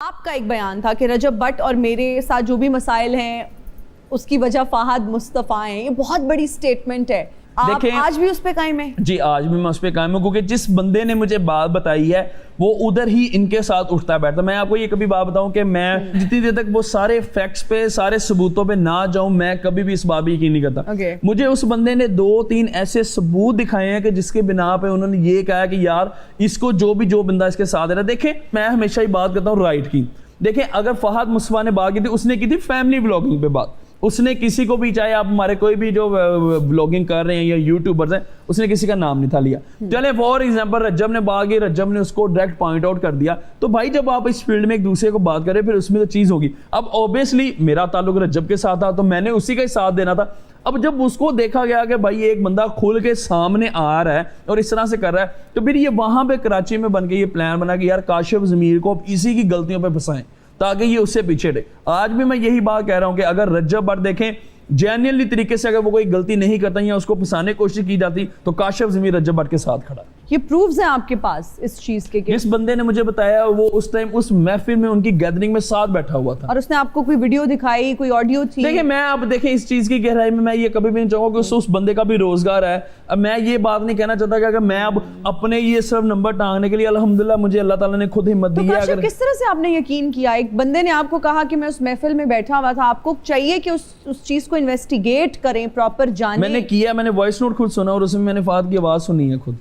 آپ کا ایک بیان تھا کہ رجب بٹ اور میرے ساتھ جو بھی مسائل ہیں اس کی وجہ فہد مصطفیٰ ہیں. یہ بہت بڑی سٹیٹمنٹ ہے. آپ آج بھی اس پہ قائم ہیں؟ جی آج بھی میں اس پہ قائم ہوں, کیونکہ جس بندے نے مجھے بات بتائی ہے وہ ادھر ہی ان کے ساتھ اٹھتا بیٹھتا. میں آپ کو یہ کبھی بات بتاؤں کہ میں جتنی دیر تک وہ سارے فیکٹس پہ سارے ثبوتوں پہ نہ جاؤں میں کبھی بھی اس بات پہ یقین نہیں کرتا. مجھے اس بندے نے 2-3 ایسے ثبوت دکھائے ہیں کہ جس کے بنا پہ انہوں نے یہ کہا کہ یار اس کو جو بندہ اس کے ساتھ ہے. دیکھیں میں ہمیشہ ہی بات کرتا ہوں رائٹ کی. دیکھیں اگر فہد مصطفیٰ نے بات کی تھی, اس نے کی تھی فیملی بلاگنگ پہ بات. اس نے کسی کو بھی, چاہے آپ ہمارے کوئی بھی جو بلاگنگ کر رہے ہیں یا یوٹیوبرز ہیں, اس نے کسی کا نام نہیں تھا لیا. چلے فار ایگزامپل رجب نے بات کی, رجب نے اس کو ڈائریکٹ پوائنٹ آؤٹ کر دیا. تو بھائی جب آپ اس فیلڈ میں ایک دوسرے کو بات کریں پھر اس میں تو چیز ہوگی. اب اوبیسلی میرا تعلق رجب کے ساتھ تھا تو میں نے اسی کا ہی ساتھ دینا تھا. اب جب اس کو دیکھا گیا کہ بھائی ایک بندہ کھل کے سامنے آ رہا ہے اور اس طرح سے کر رہا ہے, تو پھر یہ وہاں پہ کراچی میں بن کے یہ پلان بنا کہ یار کاشف ضمیر کو اسی کی غلطیوں پہ پھنسائیں تاکہ یہ اس سے پیچھے ہٹے. آج بھی میں یہی بات کہہ رہا ہوں کہ اگر رجب بٹ دیکھیں جینیئنلی طریقے سے اگر وہ کوئی غلطی نہیں کرتا یا اس کو پھنسانے کی کوشش کی جاتی تو کاشف ضمیر رجب بٹ کے ساتھ کھڑا. یہ پروفز ہیں آپ کے پاس اس چیز کے؟ جس بندے نے مجھے بتایا وہ اس ٹائم اس محفل میں ان کی گیدرنگ میں ساتھ بیٹھا ہوا تھا. اور اس نے آپ کو کوئی ویڈیو دکھائی, کوئی آڈیو تھی؟ دیکھیں میں آپ دیکھیں اس چیز کی گہرائی میں یہ کبھی بھی نہیں چاہوں گا کہ اس بندے کا بھی روزگار ہے. اب میں یہ بات نہیں کہنا چاہتا کہ اگر میں اب اپنے یہ صرف نمبر ٹانگنے کے لیے, الحمدللہ مجھے اللہ تعالیٰ نے خود ہمت دی ہے. اگر کس طرح سے آپ نے یقین کیا؟ ایک بندے نے آپ کو کہا کہ میں اس محفل میں بیٹھا ہوا تھا, آپ کو چاہیے کہ اس چیز کو انویسٹیگیٹ کریں, پراپر جانیں. میں نے کیا, میں نے وائس نوٹ خود سنا اور اس میں میں نے فہد کی آواز سنی ہے خود.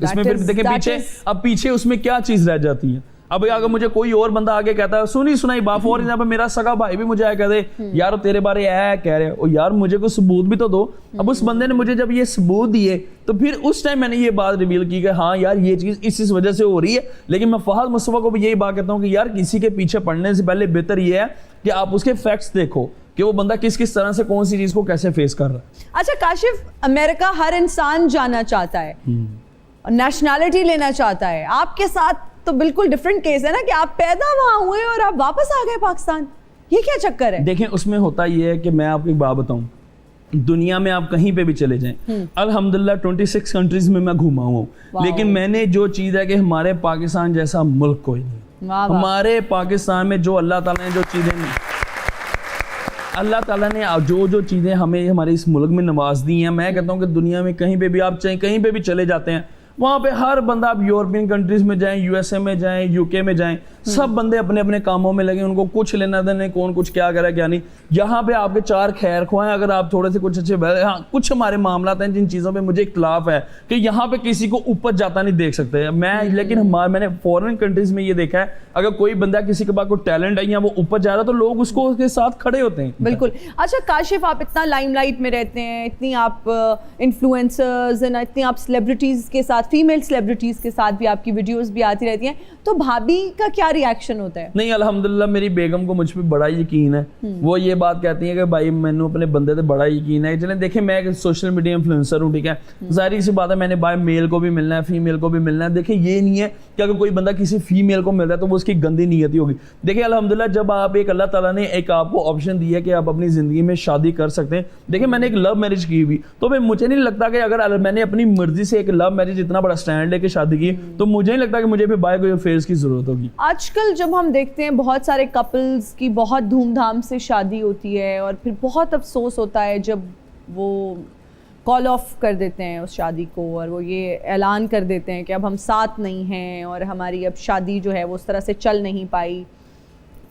اس میں پھر دیکھیں پیچھے, اب پیچھے اس میں کیا چیز رہ جاتی ہے. اب اگر مجھے کوئی اور بندہ آگے کہتا ہے سنی سنائی بات, فور ایگزامپل میرا سگا بھائی بھی مجھے آیا کہتے یار تیرے بارے ہے کہہ رہے ہو, یار مجھے کوئی ثبوت بھی تو دو. اب اس بندے نے مجھے جب یہ ثبوت دیے تو پھر اس ٹائم میں نے یہ بات ریویل کی کہ ہاں یار یہ چیز اس وجہ سے ہو رہی ہے. لیکن میں فہد مصطفیٰ کو بھی یہی بات کہتا ہوں کہ یار کسی کے پیچھے پڑنے سے پہلے بہتر یہ ہے کہ آپ اس کے فیکٹس دیکھو کہ وہ بندہ کس طرح سے کون سی چیز کو کیسے فیس کر رہا ہے. اچھا کاشف, امریکہ ہر انسان جانا چاہتا ہے, نیشنلٹی لینا چاہتا ہے. آپ کے ساتھ تو بالکل ڈیفرنٹ کیس ہے نا کہ آپ پیدا وہاں ہوئے اور آپ واپس آ گئے پاکستان. یہ کیا چکر ہے؟ دیکھیں اس میں ہوتا یہ ہے کہ میں آپ کو ایک بات بتاؤں, دنیا میں آپ کہیں پہ بھی چلے جائیں, الحمدللہ 26 کنٹریز میں گھوما ہوں, لیکن میں نے جو چیز ہے کہ ہمارے پاکستان جیسا ملک کوئی نہیں. ہمارے پاکستان میں جو اللہ تعالیٰ نے جو چیزیں جو چیزیں ہمیں ہمارے اس ملک میں نواز دی ہیں, میں کہتا ہوں کہ دنیا میں کہیں پہ بھی آپ چاہیں کہیں پہ بھی چلے جاتے ہیں, وہاں پہ ہر بندہ, آپ یورپین کنٹریز میں جائیں, یو ایس اے میں جائیں, یو کے میں جائیں, سب بندے اپنے اپنے کاموں میں لگے, ان کو کچھ لینا دینا نہیں, کون کچھ کیا کرا کیا نہیں. یہاں پہ آپ کے 4 خیر خواہیں, اگر آپ تھوڑے سے کچھ اچھے, ہاں کچھ ہمارے معاملات ہیں جن چیزوں پہ مجھے اختلاف ہے کہ یہاں پہ کسی کو اوپر جاتا نہیں دیکھ سکتے میں. لیکن میں نے فورن کنٹریز میں یہ دیکھا ہے اگر کوئی بندہ کسی کے پاس کوئی ٹیلنٹ ہے یا وہ اوپر جا رہا تو لوگ اس کو اس کے ساتھ کھڑے ہوتے ہیں. بالکل. اچھا کاشف, آپ اتنا لائم لائٹ میں رہتے ہیں, اتنی آپ انفلوئنسرز, اتنی آپ سیلیبریٹیز کے ساتھ, فیمیل سیلیبریٹیز کے ساتھ بھی آپ کی ویڈیوز بھی آتی رہتی ہیں, تو بھابھی کا کیا ریاکشن ہوتا ہے؟ نہیں الحمدللہ میری بیگم کو مجھ پہ بڑا یقین ہے. وہ یہ بات کہتی ہیں کہ بھائی میں اپنے بندے سے بڑا یقین ہے. چلیں دیکھیں میں ایک سوشل میڈیا انفلوئنسر ہوں, ٹھیک ہے, ظاہری سی بات ہے میں نے بھائی میل کو بھی ملنا ہے, فیمیل کو بھی ملنا ہے. دیکھیں یہ نہیں ہے کہ اگر کوئی بندہ کسی فیمیل کو مل رہا ہے تو وہ اس کی گندی نیت ہی ہوگی. دیکھیں الحمدللہ جب آپ ایک اللہ تعالیٰ نے ایک آپ کو آپشن دی ہے کہ آپ اپنی زندگی میں شادی کر سکتے ہیں. دیکھیں میں نے ایک لو میرج کی ہوئی, تو پھر مجھے نہیں لگتا کہ اگر میں نے اپنی مرضی سے ایک لو میرج اتنا بڑا سٹینڈ لے کے شادی کی تو مجھے نہیں لگتا کہ مجھے بھی بائی کوئی افیئرز کی ضرورت ہوگی. آج کل جب ہم دیکھتے ہیں بہت سارے کپلز کی بہت دھوم دھام سے شادی ہوتی ہے اور پھر بہت افسوس ہوتا ہے جب وہ کال آف کر دیتے ہیں اس شادی کو اور وہ یہ اعلان کر دیتے ہیں کہ اب ہم ساتھ نہیں ہیں اور ہماری اب شادی جو ہے وہ اس طرح سے چل نہیں پائی.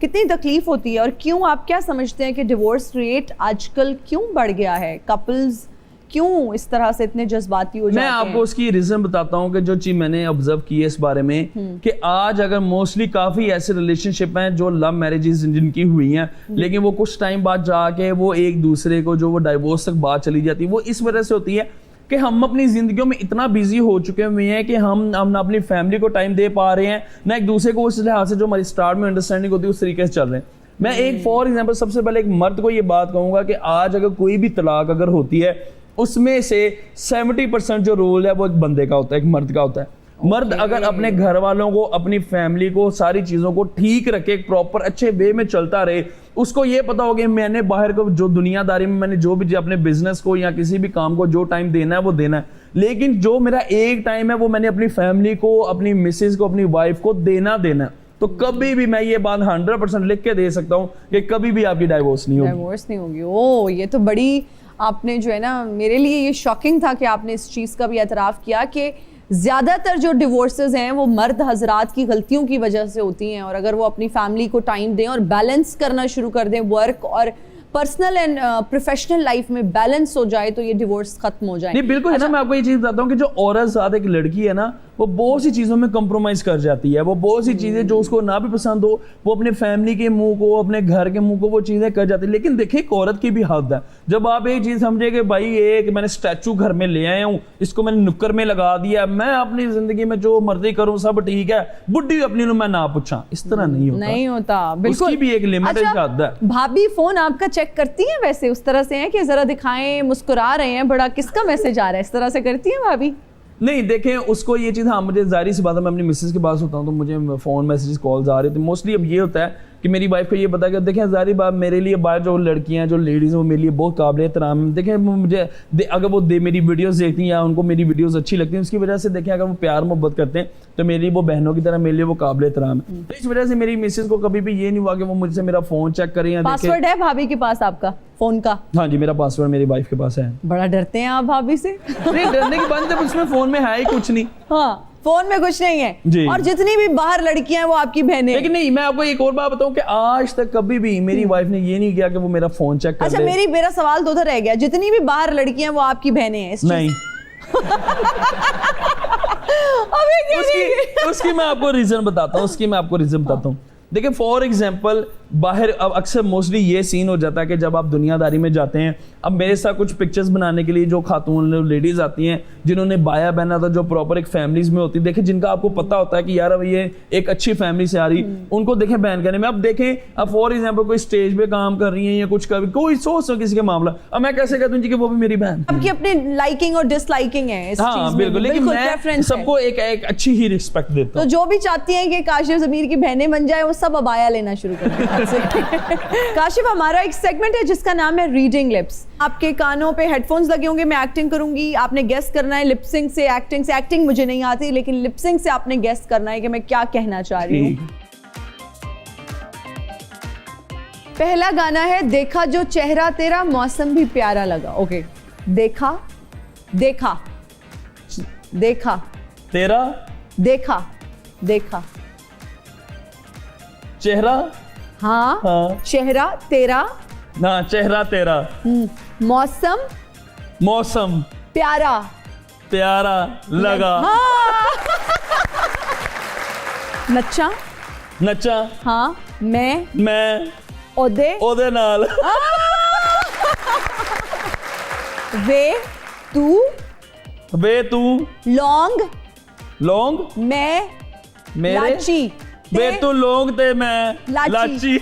کتنی تکلیف ہوتی ہے, اور کیوں آپ کیا سمجھتے ہیں کہ ڈیورس ریٹ آج کل کیوں بڑھ گیا ہے؟ کپلز کیوں اس طرح سے اتنے جذباتی ہو جاتے ہیں؟ میں آپ کو اس کی ریزن بتاتا ہوں کہ جو چیز میں نے آبزرو کی ہے اس بارے میں کہ آج اگر موسٹلی کافی ایسے ریلیشن شپ ہیں جو لو میرجز جن کی ہوئی ہیں لیکن وہ کچھ ٹائم بعد جا کے وہ ایک دوسرے کو جو وہ ڈائیورس تک بات چلی جاتی ہے, وہ اس وجہ سے ہوتی ہے کہ ہم اپنی زندگیوں میں اتنا بیزی ہو چکے ہوئے ہیں کہ ہم نہ اپنی فیملی کو ٹائم دے پا رہے ہیں, نہ ایک دوسرے کو اس لحاظ سے جو ہماری سٹارٹ میں انڈرسٹینڈنگ ہوتی ہے اس طریقے سے چل رہے ہیں. میں ایک فار ایگزامپل سب سے پہلے ایک مرد کو یہ بات کہوں گا کہ آج اگر کوئی بھی طلاق اگر ہوتی ہے اس میں سے 70% جو رول ہے وہ ایک بندے کا ہوتا ہے, ایک مرد کا ہوتا ہے. مرد اگر اپنے گھر والوں کو, اپنی فیملی کو, ساری چیزوں کو ٹھیک رکھے, ایک پراپر اچھے وے میں چلتا رہے, اس کو یہ پتا ہوگا میں نے باہر کو جو دنیا داری میں میں نے جو بھی اپنے بزنس کو یا کسی بھی کام کو جو ٹائم دینا ہے وہ دینا ہے, لیکن جو میرا ایک ٹائم ہے وہ میں نے اپنی فیملی کو, اپنی مسز کو, اپنی وائف کو دینا ہے. تو کبھی بھی میں یہ بات 100% لکھ کے دے سکتا ہوں کہ کبھی بھی آپ کی ڈائیورس نہیں ہوگی. ڈائیورس نہیں ہوگی. او یہ تو بڑی آپ نے جو ہے نا, میرے لیے یہ شاکنگ تھا کہ آپ نے اس چیز کا بھی اعتراف کیا کہ زیادہ تر جو ڈیورسز ہیں وہ مرد حضرات کی غلطیوں کی وجہ سے ہوتی ہیں, اور اگر وہ اپنی فیملی کو ٹائم دیں اور بیلنس کرنا شروع کر دیں, ورک اور پرسنل اینڈ پروفیشنل لائف میں بیلنس ہو جائے تو یہ ڈیورس ختم ہو جائے. نہیں بالکل ہے نا, میں آپ کو یہ چیز بتاتا ہوں کہ جو عورت ساتھ ایک لڑکی ہے نا, وہ بہت سی چیزوں میں کمپرومائز کر جاتی ہے. وہ بہت سی چیزیں جو اس کو نہ بھی پسند ہو, وہ اپنے فیملی کے منہ کو, اپنے گھر کے منہ کو وہ چیزیں کر جاتی ہے. لیکن دیکھیں ایک عورت کی بھی حد ہے. جب آپ ایک چیز سمجھے کہ بھائی ایک میں نے اسٹیچو گھر میں لے آیا ہوں, اس کو میں نے نکر میں لگا دیا, میں اپنی زندگی میں جو مرضی کروں سب ٹھیک ہے, بڈھی اپنی نو میں نہ پوچھا, اس طرح نہیں ہوتا. بالکل اس کی بھی ایک لمٹ ہے, حد ہے. بھابھی فون آپ کا چیک کرتی ہیں ویسے اس طرح سے ہیں کہ ذرا دکھائیں, مسکرا رہے ہیں, بڑا کس کا میسج آ رہا ہے, اس طرح سے کرتی ہیں بھابھی؟ نہیں دیکھیں اس کو یہ چیز, ہاں مجھے ظاہری سی بات ہے, میں اپنی مسز کے پاس ہوتا ہوں تو مجھے فون میسیجز کالز آ رہے تھے. موسٹلی اب یہ ہوتا ہے کہ میری وائف کو یہ پتا کہ دیکھیں ظاہری بات میرے لیے باہر جو لڑکیاں ہیں, جو لیڈیز ہیں, وہ میرے لیے بہت قابل احترام ہیں. دیکھیں مجھے اگر وہ میری ویڈیوز دیکھتی ہیں یا ان کو میری ویڈیوز اچھی لگتی ہیں, اس کی وجہ سے دیکھیں اگر وہ پیار محبت کرتے ہیں تو میری وہ بہنوں کی طرح میرے لیے وہ قابل احترام ہے. تو اس وجہ سے میری مسز کو کبھی بھی یہ نہیں ہوا کہ وہ مجھ سے میرا فون چیک کریں یا دیکھیں. پاسورڈ ہے بھابھی کے پاس آپ کا فون کا؟ ہاں جی, میرا پاسورڈ میری وائف کے پاس ہے. بڑا ڈرتے ہیں آپ بھابھی سے؟ نہیں ڈرنے کی بات ہے, اس میں فون میں ہے ہی کچھ نہیں. ہاں فون میں کچھ نہیں ہے جی. اور جتنی بھی باہر لڑکیاں ہیں وہ آپ کی بہنیں. لیکن نہیں, میں آپ کو ایک اور بات بتاؤں کہ آج تک کبھی بھی میری وائف نے یہ نہیں کیا کہ وہ میرا فون چیک کر لے. اچھا میرا سوال تو ادھر رہ گیا, جتنی بھی باہر لڑکیاں ہیں وہ آپ کی بہنیں ہیں؟ نہیں. اس کی میں آپ کو ریزن بتاتا ہوں. دیکھیں فار ایگزامپل باہر اب اکثر موسٹلی یہ سین ہو جاتا ہے کہ جب آپ دنیا داری میں جاتے ہیں, اب میرے ساتھ کچھ پکچرز بنانے کے لیے جو خاتون لیڈیز آتی ہیں جنہوں نے بایا پہنا تھا, جو پراپر ایک فیملیز میں ہوتی ہے, دیکھیں جن کا آپ کو پتا ہوتا ہے کہ یار اب یہ ایک اچھی فیملی سے آ رہی, ان کو دیکھیں بین کرنے میں. اب دیکھیں اب فار ایگزامپل کوئی اسٹیج پہ کام کر رہی ہیں یا کچھ کر, کوئی سوچ کسی کا معاملہ, اب میں کیسے کہتا ہوں جی کہ وہ بھی میری بہن. آپ کی اپنی لائکنگ اور ڈس لائکنگ ہے اس ہاں بالکل, لیکن میں سب کو ایک اچھی ہی رسپیکٹ دیتا ہوں. تو جو بھی چاہتی ہیں کہ کاشف ضمیر کی بہنیں بن جائے وہ سب ابایا لینا شروع کر دیں. کاشف ہمارا ایک سیگمنٹ ہے جس کا نام ہے ریڈنگ لپس. آپ کے کانوں پہ ہیڈ فونز لگے ہوں گے, میں ایکٹنگ کروں گی, آپ نے گیس کرنا ہے لپ سنک سے ایکٹنگ سے. ایکٹنگ مجھے نہیں آتی لیکن لپ سنک سے آپ نے گیس کرنا ہے کہ میں کیا کہنا چاہ رہی ہوں. پہلا گانا ہے دیکھا جو چہرہ تیرا موسم بھی پیارا لگا. اوکے, دیکھا دیکھا دیکھا تیرا, دیکھا دیکھا چہرہ, ہاں چہرہ تیرا, نہ چہرہ تیرا, موسم موسم پیارا پیارا لگا, نچا نچا, ہاں میں اودے نال, وے تو لونگ لونگ میں میرے, لاچی وے تو لونگ تے میں لاچی.